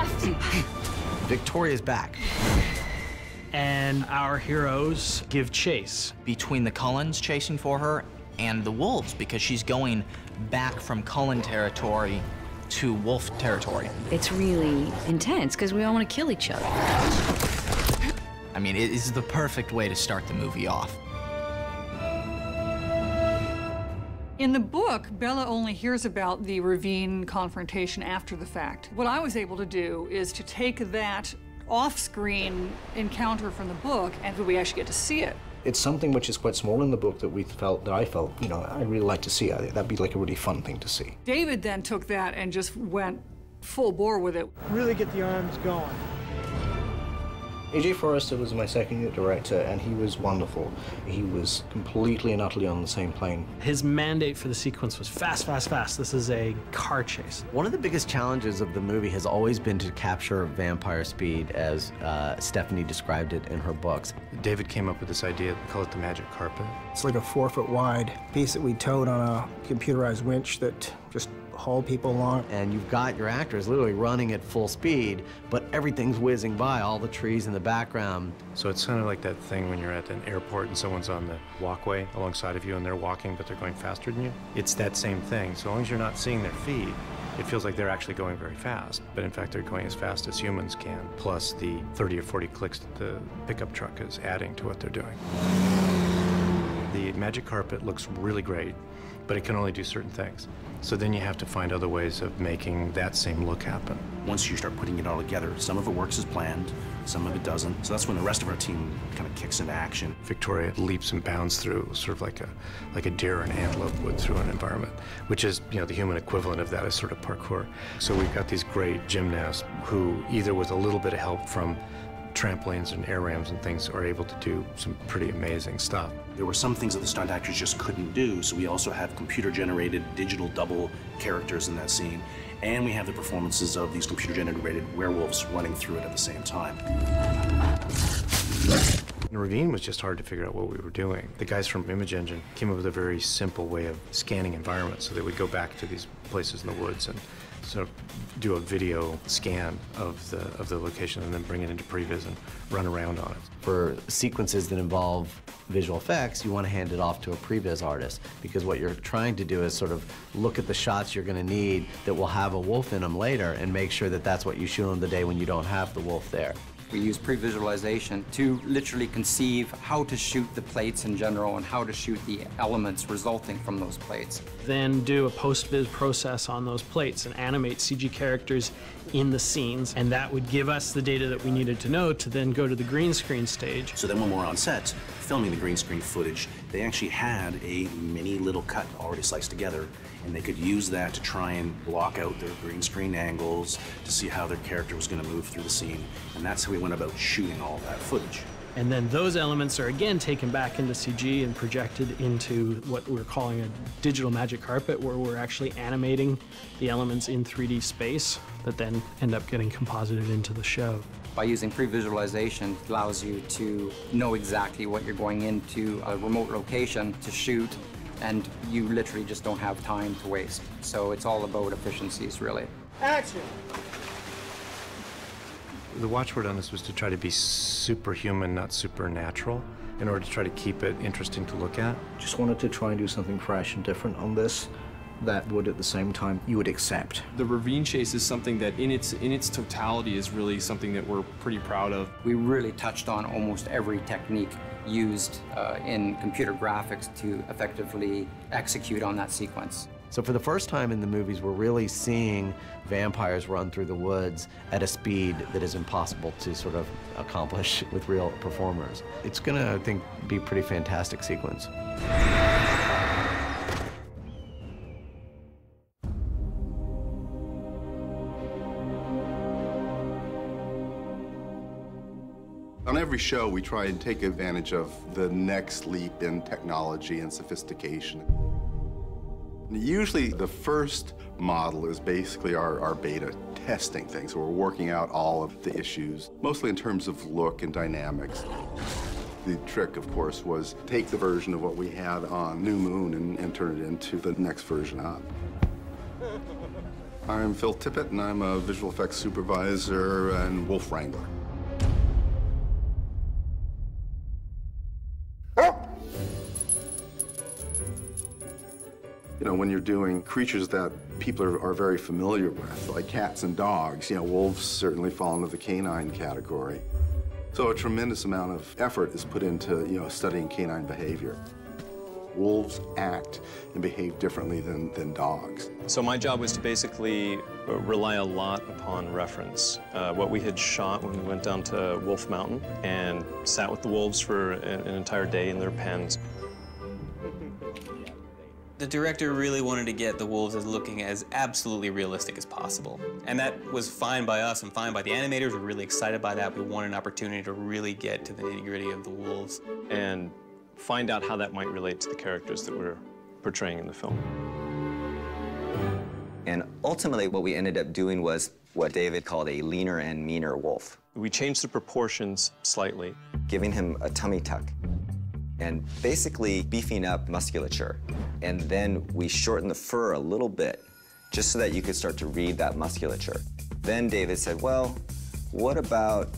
fast! Victoria's back. And our heroes give chase. Between the Cullens chasing for her and the wolves, because she's going back from Cullen territory to wolf territory. It's really intense because we all want to kill each other. I mean, it is the perfect way to start the movie off. In the book, Bella only hears about the ravine confrontation after the fact. What I was able to do is to take that off-screen encounter from the book, and we actually get to see it. It's something which is quite small in the book that I felt, you know, I'd really like to see. That'd be like a really fun thing to see. David then took that and just went full bore with it. Really get the arms going. A.J. Forrester was my second unit director, and he was wonderful. He was completely and utterly on the same plane. His mandate for the sequence was fast, fast, fast. This is a car chase. One of the biggest challenges of the movie has always been to capture vampire speed, as Stephanie described it in her books. David came up with this idea, call it the magic carpet. It's like a 4-foot wide piece that we towed on a computerized winch that just hauled people along. And you've got your actors literally running at full speed, but everything's whizzing by, all the trees in the background. So it's kind of like that thing when you're at an airport and someone's on the walkway alongside of you and they're walking, but they're going faster than you. It's that same thing. So long as you're not seeing their feet, it feels like they're actually going very fast, but in fact they're going as fast as humans can, plus the 30 or 40 clicks that the pickup truck is adding to what they're doing. The magic carpet looks really great, but it can only do certain things. So then you have to find other ways of making that same look happen. Once you start putting it all together, some of it works as planned, some of it doesn't. So that's when the rest of our team kind of kicks into action. Victoria leaps and bounds through, sort of like a deer or an antelope would through an environment, which is, you know, the human equivalent of that is sort of parkour. So we've got these great gymnasts who, either with a little bit of help from trampolines and air rams and things, are able to do some pretty amazing stuff. There were some things that the stunt actors just couldn't do, so we also have computer-generated digital double characters in that scene, and we have the performances of these computer-generated werewolves running through it at the same time. The ravine was just hard to figure out what we were doing. The guys from Image Engine came up with a very simple way of scanning environments, so they would go back to these places in the woods and sort of do a video scan of the location and then bring it into previs and run around on it. For sequences that involve visual effects, you want to hand it off to a previs artist, because what you're trying to do is sort of look at the shots you're going to need that will have a wolf in them later and make sure that that's what you shoot on the day when you don't have the wolf there. We use pre-visualization to literally conceive how to shoot the plates in general and how to shoot the elements resulting from those plates. Then do a post-viz process on those plates and animate CG characters in the scenes, and that would give us the data that we needed to know to then go to the green screen stage. So then when we're on set filming the green screen footage, they actually had a mini little cut already sliced together, and they could use that to try and block out their green screen angles to see how their character was going to move through the scene. And that's how we went about shooting all that footage. And then those elements are again taken back into CG and projected into what we're calling a digital magic carpet, where we're actually animating the elements in 3D space that then end up getting composited into the show. By using pre-visualization, it allows you to know exactly what you're going into a remote location to shoot, and you literally just don't have time to waste. So it's all about efficiencies, really. Action! The watchword on this was to try to be superhuman, not supernatural, in order to try to keep it interesting to look at. Just wanted to try and do something fresh and different on this that would, at the same time, you would accept. The ravine chase is something that in its totality is really something that we're pretty proud of. We really touched on almost every technique used in computer graphics to effectively execute on that sequence. So for the first time in the movies, we're really seeing vampires run through the woods at a speed that is impossible to sort of accomplish with real performers. It's gonna, I think, be a pretty fantastic sequence. On every show, we try and take advantage of the next leap in technology and sophistication. Usually the first model is basically our beta testing things. So we're working out all of the issues, mostly in terms of look and dynamics. The trick, of course, was take the version of what we had on New Moon and turn it into the next version up. I'm Phil Tippett, and I'm a visual effects supervisor and wolf wrangler. You know, when you're doing creatures that people are very familiar with, like cats and dogs, you know, wolves certainly fall into the canine category. So a tremendous amount of effort is put into, you know, studying canine behavior. Wolves act and behave differently than dogs. So my job was to basically rely a lot upon reference. What we had shot when we went down to Wolf Mountain and sat with the wolves for an entire day in their pens. The director really wanted to get the wolves as looking as absolutely realistic as possible. And that was fine by us and fine by the animators. We're really excited by that. We wanted an opportunity to really get to the nitty-gritty of the wolves. And find out how that might relate to the characters that we're portraying in the film. And ultimately, what we ended up doing was what David called a leaner and meaner wolf. We changed the proportions slightly. Giving him a tummy tuck and basically beefing up musculature. And then we shortened the fur a little bit, just so that you could start to read that musculature. Then David said, well, what about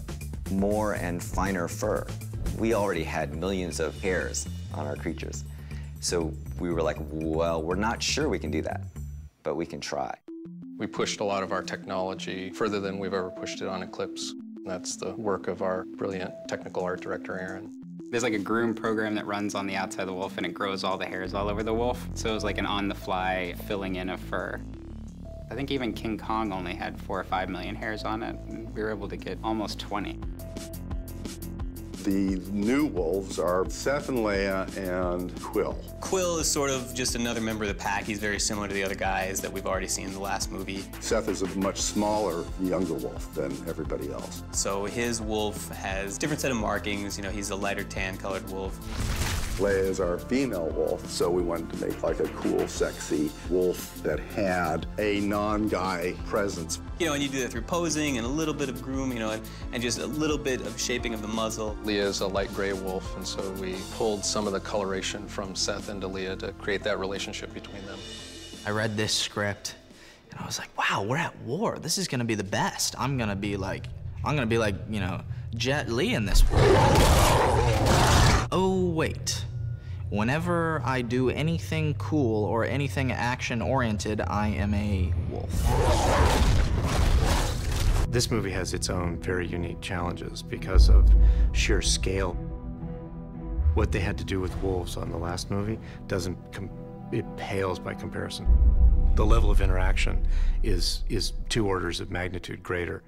more and finer fur? We already had millions of hairs on our creatures. So we were like, well, we're not sure we can do that, but we can try. We pushed a lot of our technology further than we've ever pushed it on Eclipse. That's the work of our brilliant technical art director, Aaron. There's like a groom program that runs on the outside of the wolf, and it grows all the hairs all over the wolf. So it was like an on-the-fly filling in of fur. I think even King Kong only had 4 or 5 million hairs on it, and we were able to get almost 20. The new wolves are Seth and Leia and Quill. Quill is sort of just another member of the pack. He's very similar to the other guys that we've already seen in the last movie. Seth is a much smaller, younger wolf than everybody else. So his wolf has a different set of markings. You know, he's a lighter tan-colored wolf. Leia is our female wolf, so we wanted to make like a cool, sexy wolf that had a non-guy presence. You know, and you do that through posing and a little bit of groom, you know, and just a little bit of shaping of the muzzle. Leah is a light gray wolf, and so we pulled some of the coloration from Seth into Leah to create that relationship between them. I read this script, and I was like, wow, we're at war. This is gonna be the best. I'm gonna be like, you know, Jet Li in this world. Oh, wait. Whenever I do anything cool or anything action-oriented, I am a wolf. This movie has its own very unique challenges because of sheer scale. What they had to do with wolves on the last movie it pales by comparison. The level of interaction is 2 orders of magnitude greater.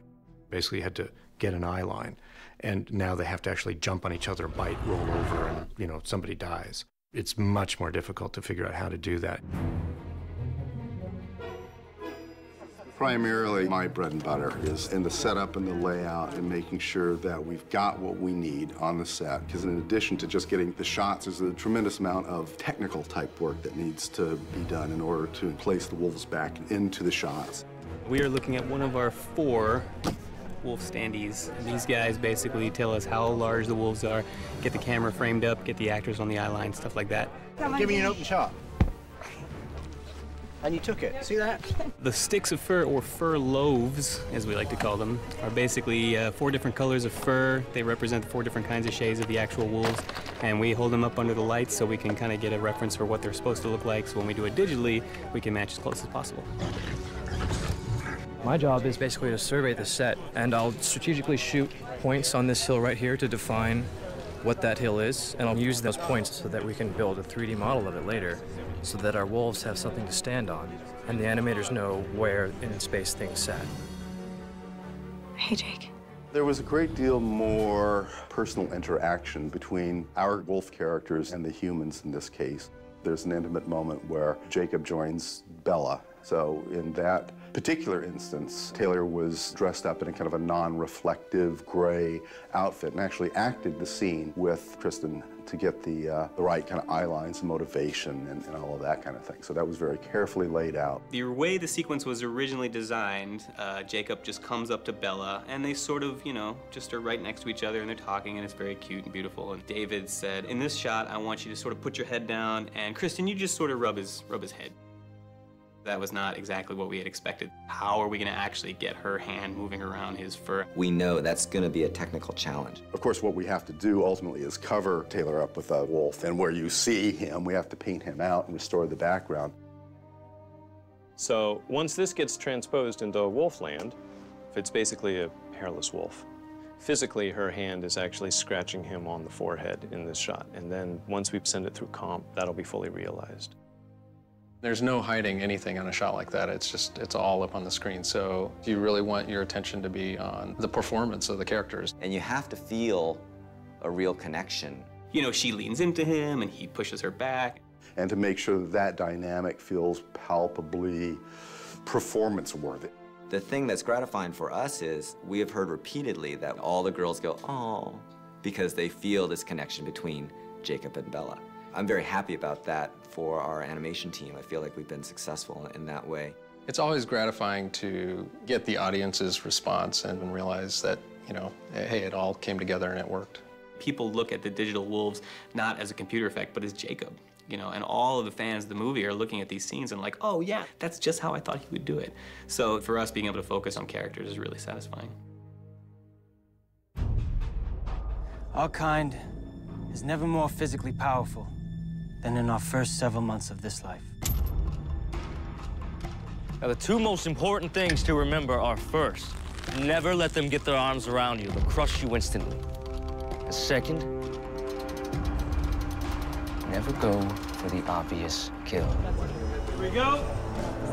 Basically, you had to get an eye line, and now they have to actually jump on each other, bite, roll over, and, you know, somebody dies. It's much more difficult to figure out how to do that. Primarily, my bread and butter is in the setup and the layout and making sure that we've got what we need on the set. Because in addition to just getting the shots, there's a tremendous amount of technical type work that needs to be done in order to place the wolves back into the shots. We are looking at one of our 4 wolf standees. These guys basically tell us how large the wolves are, get the camera framed up, get the actors on the eye line, stuff like that. Give me an open shot. And you took it. See that? The sticks of fur, or fur loaves, as we like to call them, are basically 4 different colors of fur. They represent 4 different kinds of shades of the actual wolves, and we hold them up under the lights so we can kind of get a reference for what they're supposed to look like. So when we do it digitally, we can match as close as possible. My job is basically to survey the set, and I'll strategically shoot points on this hill right here to define what that hill is, and I'll use those points so that we can build a 3D model of it later, so that our wolves have something to stand on, and the animators know where in space things sat. Hey, Jake. There was a great deal more personal interaction between our wolf characters and the humans in this case. There's an intimate moment where Jacob joins Bella. So in that particular instance, Taylor was dressed up in a kind of a non-reflective gray outfit and actually acted the scene with Kristen to get the right kind of eye lines and motivation and all of that kind of thing. So that was very carefully laid out. The way the sequence was originally designed, Jacob just comes up to Bella, and they sort of, you know, just are right next to each other, and they're talking, and it's very cute and beautiful. And David said, in this shot, I want you to sort of put your head down, and Kristen, you just sort of rub his head. That was not exactly what we had expected. How are we going to actually get her hand moving around his fur? We know that's going to be a technical challenge. Of course, what we have to do ultimately is cover Taylor up with a wolf, and where you see him, we have to paint him out and restore the background. So once this gets transposed into Wolfland, it's basically a hairless wolf. Physically, her hand is actually scratching him on the forehead in this shot. And then once we send it through comp, that'll be fully realized. There's no hiding anything on a shot like that. It's all up on the screen. So you really want your attention to be on the performance of the characters. And you have to feel a real connection. You know, she leans into him and he pushes her back. And to make sure that that dynamic feels palpably performance-worthy. The thing that's gratifying for us is we have heard repeatedly that all the girls go, oh, because they feel this connection between Jacob and Bella. I'm very happy about that for our animation team. I feel like we've been successful in that way. It's always gratifying to get the audience's response and realize that, you know, hey, it all came together and it worked. People look at the digital wolves not as a computer effect, but as Jacob. You know, and all of the fans of the movie are looking at these scenes and like, oh yeah, that's just how I thought he would do it. So for us, being able to focus on characters is really satisfying. Our kind is never more physically powerful than in our first several months of this life. Now, the two most important things to remember are, first, never let them get their arms around you. They'll crush you instantly. And second, never go for the obvious kill. Here we go.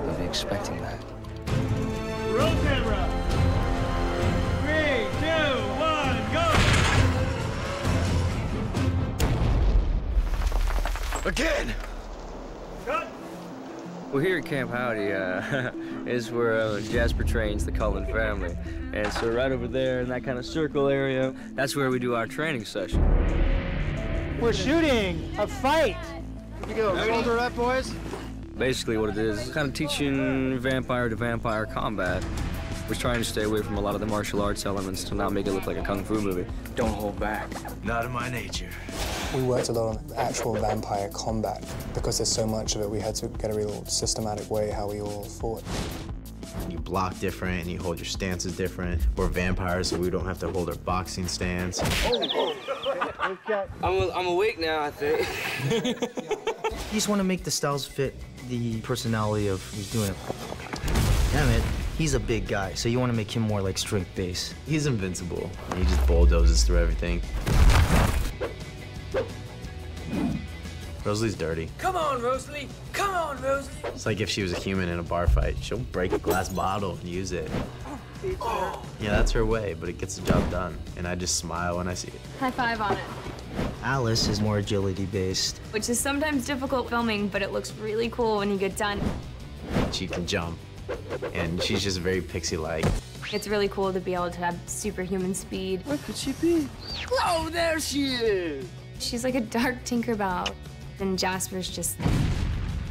They'll be expecting that. Roll camera. 3, 2, 1, go! Again! Cut! Well, here at Camp Howdy is where Jasper trains the Cullen family. And so right over there in that kind of circle area, that's where we do our training session. We're shooting a fight. Here we go. Shoulder up, boys. Basically what it is kind of teaching vampire to vampire combat. We're trying to stay away from a lot of the martial arts elements to not make it look like a kung fu movie. Don't hold back. Not in my nature. We worked a lot on actual vampire combat. Because there's so much of it, we had to get a real systematic way how we all fought. You block different and you hold your stances different. We're vampires, so we don't have to hold our boxing stance. I'm awake now, I think. You just want to make the styles fit the personality of who's doing it. Damn it, he's a big guy, so you want to make him more like strength-based. He's invincible. He just bulldozes through everything. Rosalie's dirty. Come on, Rosalie. Come on, Rosalie. It's like if she was a human in a bar fight. She'll break a glass bottle and use it. Yeah, that's her way, but it gets the job done. And I just smile when I see it. High five on it. Alice is more agility-based. Which is sometimes difficult filming, but it looks really cool when you get done. She can jump, and she's just very pixie-like. It's really cool to be able to have superhuman speed. Where could she be? Oh, there she is! She's like a dark Tinkerbell. And Jasper's just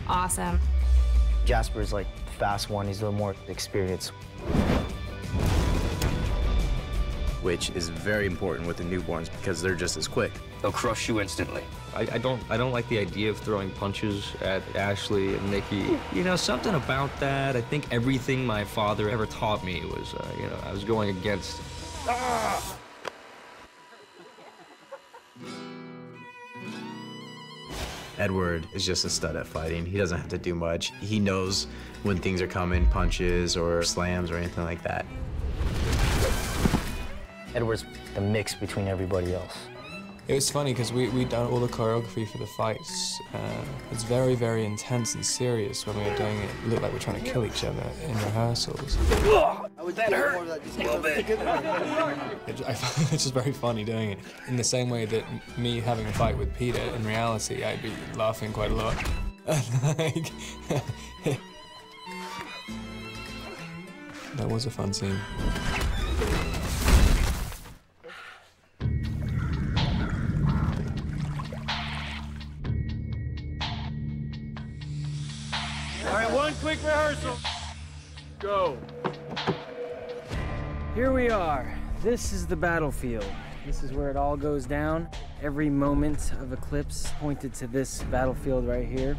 awesome. Jasper's like the fast one. He's a little more experienced. Which is very important with the newborns because they're just as quick. They'll crush you instantly. I don't like the idea of throwing punches at Ashley and Nikki. You know, something about that. I think everything my father ever taught me was, you know, I was going against. Ah! Edward is just a stud at fighting. He doesn't have to do much. He knows when things are coming, punches or slams or anything like that. Edward's the mix between everybody else. It was funny because we done all the choreography for the fights. It's very, very intense and serious when we were doing it. It looked like we're trying to kill each other in rehearsals. That hurt a little bit. I find it's just very funny doing it. In the same way that me having a fight with Peter, in reality, I'd be laughing quite a lot. That was a fun scene. All right, one quick rehearsal. Go. Here we are. This is the battlefield. This is where it all goes down. Every moment of Eclipse pointed to this battlefield right here.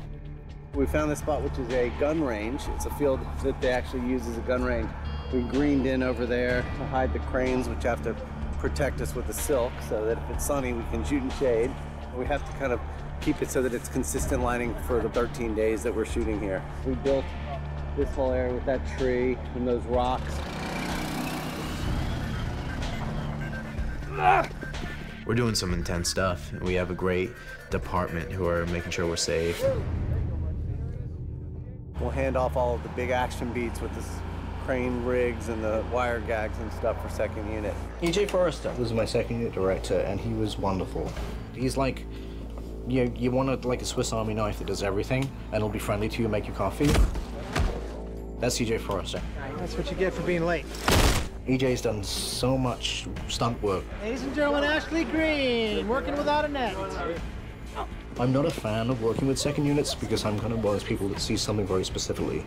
We found this spot, which is a gun range. It's a field that they actually use as a gun range. We greened in over there to hide the cranes, which have to protect us with the silk, so that if it's sunny, we can shoot in shade. We have to kind of keep it so that it's consistent lighting for the 13 days that we're shooting here. We built this whole area with that tree and those rocks. We're doing some intense stuff. We have a great department who are making sure we're safe. We'll hand off all of the big action beats with the crane rigs and the wire gags and stuff for second unit. E.J. Forrester was my second unit director, and he was wonderful. He's like, you want like a Swiss Army knife that does everything, and it'll be friendly to you, make you coffee. That's E.J. Forrester. That's what you get for being late. E.J.'s done so much stunt work. Ladies and gentlemen, Ashley Green, working without a net. I'm not a fan of working with second units because I'm kind of one of those people that sees something very specifically.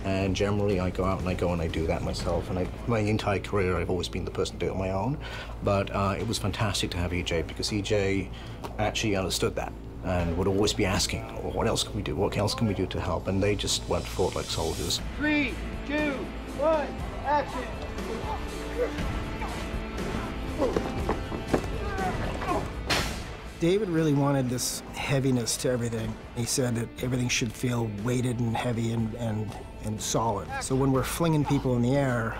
And generally, I go out and I do that myself. And my entire career, I've always been the person to do it on my own. But it was fantastic to have E.J. because E.J. actually understood that and would always be asking, well, what else can we do? What else can we do to help? And they just went forward like soldiers. 3, 2, 1, action! David really wanted this heaviness to everything. He said that everything should feel weighted and heavy and solid. So when we're flinging people in the air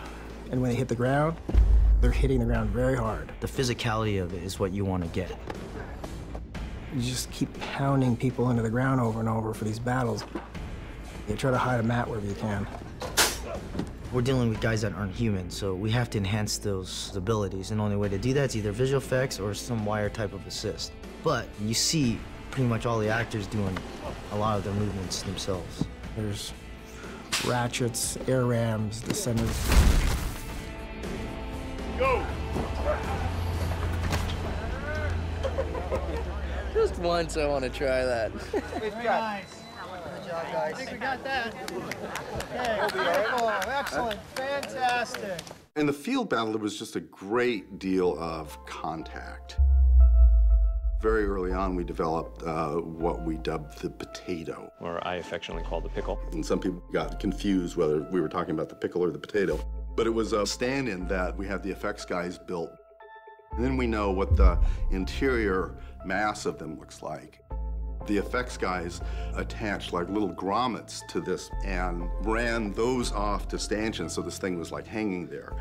and when they hit the ground, they're hitting the ground very hard. The physicality of it is what you want to get. You just keep pounding people into the ground over and over for these battles. You try to hide a mat wherever you can. We're dealing with guys that aren't human, so we have to enhance those abilities, and the only way to do that is either visual effects or some wire type of assist. But you see pretty much all the actors doing a lot of their movements themselves. There's ratchets, air rams, descenders. Go! Just once I want to try that. Very nice. Good job, guys. I think we got that. Okay, oh, excellent, fantastic. In the field battle, there was just a great deal of contact. Very early on, we developed what we dubbed the potato. Or I affectionately call the pickle. And some people got confused whether we were talking about the pickle or the potato. But it was a stand-in that we had the effects guys built. And then we know what the interior mass of them looks like. The effects guys attached like little grommets to this and ran those off to stanchions, so this thing was like hanging there.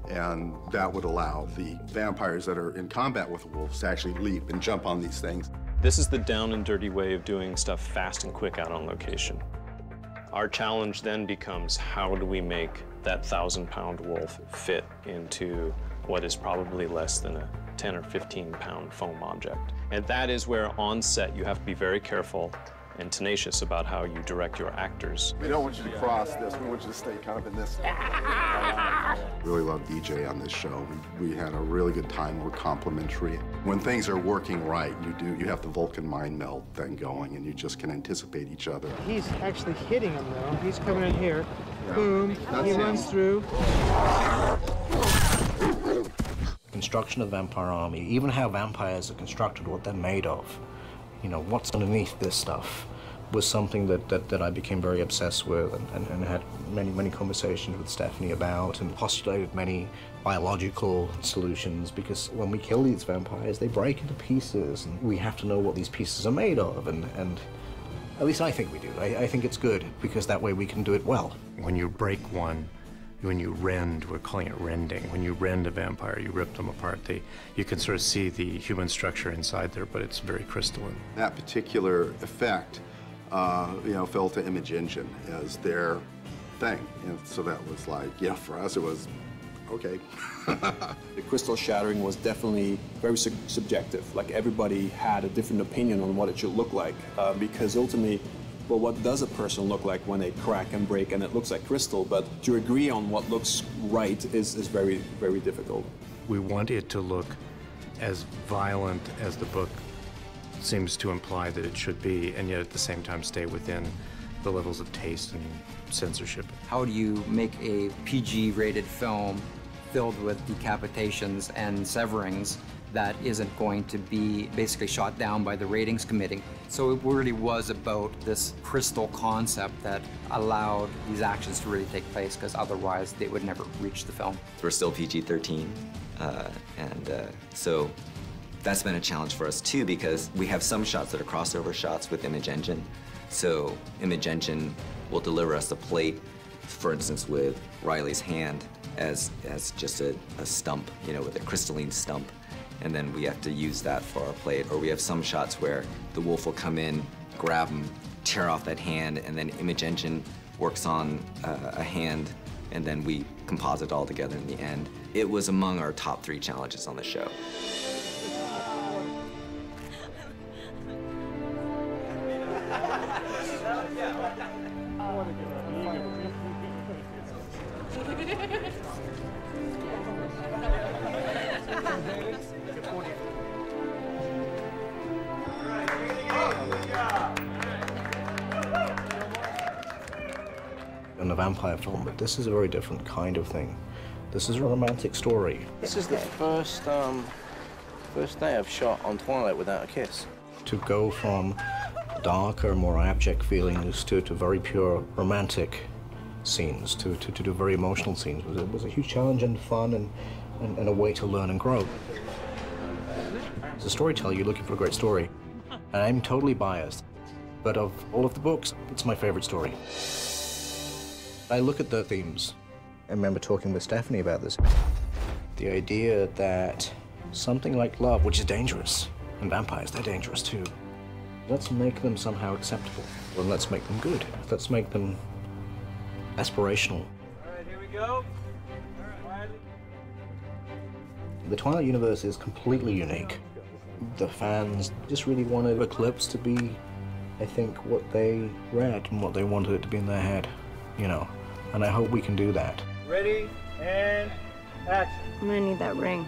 And that would allow the vampires that are in combat with wolves to actually leap and jump on these things. This is the down and dirty way of doing stuff fast and quick out on location. Our challenge then becomes, how do we make that 1,000-pound wolf fit into what is probably less than a 10 or 15-pound foam object? And that is where on set you have to be very careful and tenacious about how you direct your actors. We don't want you to cross this. We want you to stay kind of in this. Really loved E.J. on this show. We had a really good time. We're complimentary. When things are working right, you have the Vulcan mind meld thing going, and you just can anticipate each other. He's actually hitting him, though. He's coming in here. Boom. He runs through. Construction of the vampire army, even how vampires are constructed, what they're made of, you know, what's underneath this stuff, was something that I became very obsessed with and had many conversations with Stephanie about, and postulated many biological solutions, because when we kill these vampires, they break into pieces, and we have to know what these pieces are made of, and at least I think we do. I think it's good, because that way we can do it well. When you break one, when you rend, we're calling it rending. When you rend a vampire, you rip them apart. You can sort of see the human structure inside there, but it's very crystalline. That particular effect, fell to Image Engine as their thing. And so that was like, for us it was, okay. The crystal shattering was definitely very subjective. Like, everybody had a different opinion on what it should look like, because ultimately, well, what does a person look like when they crack and break and it looks like crystal? But to agree on what looks right is very, very difficult. We want it to look as violent as the book seems to imply that it should be, and yet at the same time stay within the levels of taste and censorship. How do you make a PG-rated film filled with decapitations and severings that isn't going to be basically shot down by the ratings committee. So it really was about this crystal concept that allowed these actions to really take place, because otherwise they would never reach the film. We're still PG-13, so that's been a challenge for us too, because we have some shots that are crossover shots with Image Engine. So Image Engine will deliver us a plate, for instance, with Riley's hand as just a stump, you know, with a crystalline stump. And then we have to use that for our plate. Or we have some shots where the wolf will come in, grab him, tear off that hand, and then Image Engine works on a hand, and then we composite all together in the end. It was among our top 3 challenges on the show. In a vampire film, but this is a very different kind of thing. This is a romantic story. This is the first day I've shot on Twilight without a kiss. To go from darker, more abject feelings to very pure romantic scenes, to do very emotional scenes was a huge challenge and fun and a way to learn and grow. As a storyteller, you're looking for a great story. And I'm totally biased, but of all of the books, it's my favorite story. I look at the themes. I remember talking with Stephanie about this. The idea that something like love, which is dangerous, and vampires, they're dangerous too. Let's make them somehow acceptable. Well, let's make them good. Let's make them aspirational. All right, here we go. The Twilight universe is completely unique. The fans just really wanted Eclipse to be, I think, what they read and what they wanted it to be in their head, you know. And I hope we can do that. Ready, and action. I'm gonna need that ring.